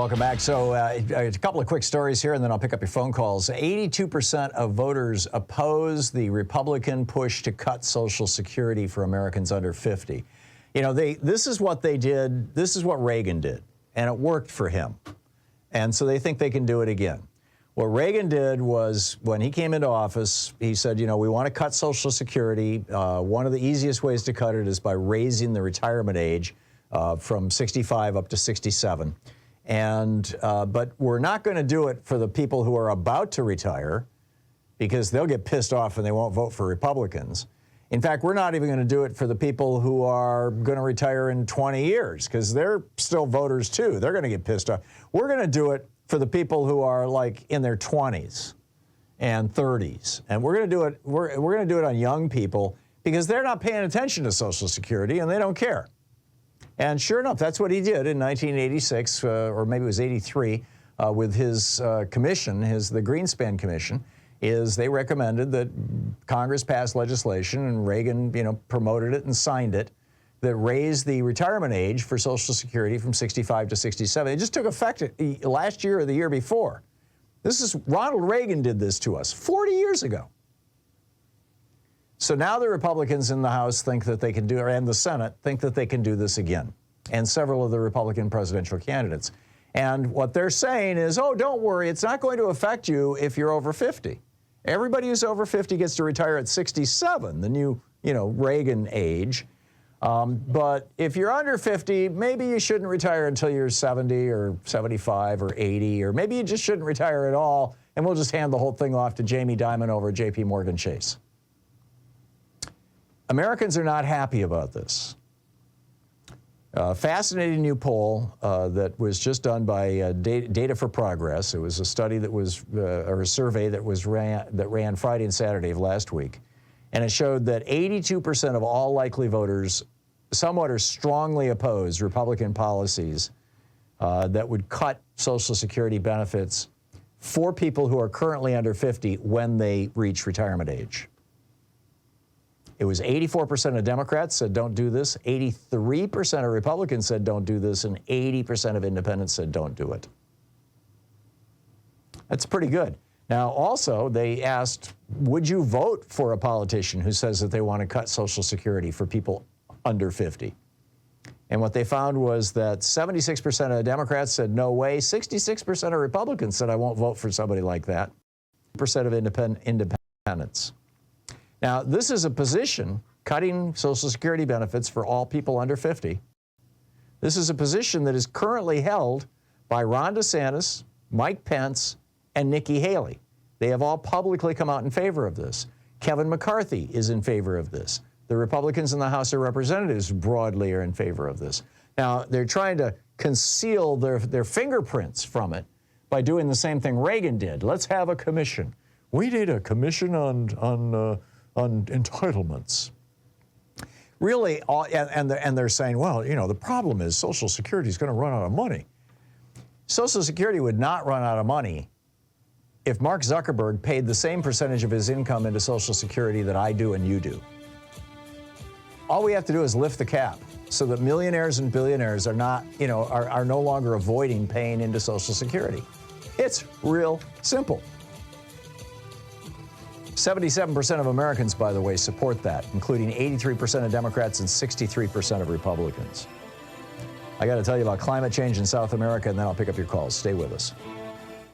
welcome back. So a couple of quick stories here, and then I'll pick up your phone calls. 82% of voters oppose the Republican push to cut Social Security for Americans under 50. You know, this is what they did. This is what Reagan did, and it worked for him. And so they think they can do it again. What Reagan did was, when he came into office, he said, you know, we want to cut Social Security. One of the easiest ways to cut it is by raising the retirement age from 65 up to 67. But we're not going to do it for the people who are about to retire, because they'll get pissed off and they won't vote for Republicans. In fact, we're not even going to do it for the people who are going to retire in 20 years, because they're still voters too. They're going to get pissed off. We're going to do it for the people who are like in their 20s and 30s. And we're going to do it, we're going to do it on young people, because they're not paying attention to Social Security and they don't care. And sure enough, that's what he did in 1986, or maybe it was 83, with his commission, the Greenspan Commission, is they recommended that Congress pass legislation, and Reagan, you know, promoted it and signed it, that raised the retirement age for Social Security from 65 to 67. It just took effect last year or the year before. Ronald Reagan did this to us 40 years ago. So now the Republicans in the House think that they can do, and the Senate think that they can do this again, and several of the Republican presidential candidates. And what they're saying is, oh, don't worry, it's not going to affect you if you're over 50. Everybody who's over 50 gets to retire at 67, the new, you know, Reagan age. But if you're under 50, maybe you shouldn't retire until you're 70 or 75 or 80, or maybe you just shouldn't retire at all, and we'll just hand the whole thing off to Jamie Dimon over at JP Chase. Americans are not happy about this. Fascinating new poll that was just done by Data for Progress. It was a study that was, or a survey that ran Friday and Saturday of last week. And it showed that 82% of all likely voters somewhat or strongly oppose Republican policies that would cut Social Security benefits for people who are currently under 50 when they reach retirement age. It was 84% of Democrats said don't do this, 83% of Republicans said don't do this, and 80% of independents said don't do it. That's pretty good. Now, also, they asked, would you vote for a politician who says that they want to cut Social Security for people under 50? And what they found was that 76% of Democrats said no way, 66% of Republicans said I won't vote for somebody like that, 1% of independents. Now, this is a position, cutting Social Security benefits for all people under 50. This is a position that is currently held by Ron DeSantis, Mike Pence, and Nikki Haley. They have all publicly come out in favor of this. Kevin McCarthy is in favor of this. The Republicans in the House of Representatives broadly are in favor of this. Now, they're trying to conceal their fingerprints from it by doing the same thing Reagan did. Let's have a commission. We need a commission on entitlements. Really, and they're saying, well, you know, the problem is Social Security is going to run out of money. Social Security would not run out of money if Mark Zuckerberg paid the same percentage of his income into Social Security that I do and you do. All we have to do is lift the cap so that millionaires and billionaires are not, you know, are no longer avoiding paying into Social Security. It's real simple. 77% of Americans, by the way, support that, including 83% of Democrats and 63% of Republicans. I got to tell you about climate change in South America, and then I'll pick up your calls. Stay with us.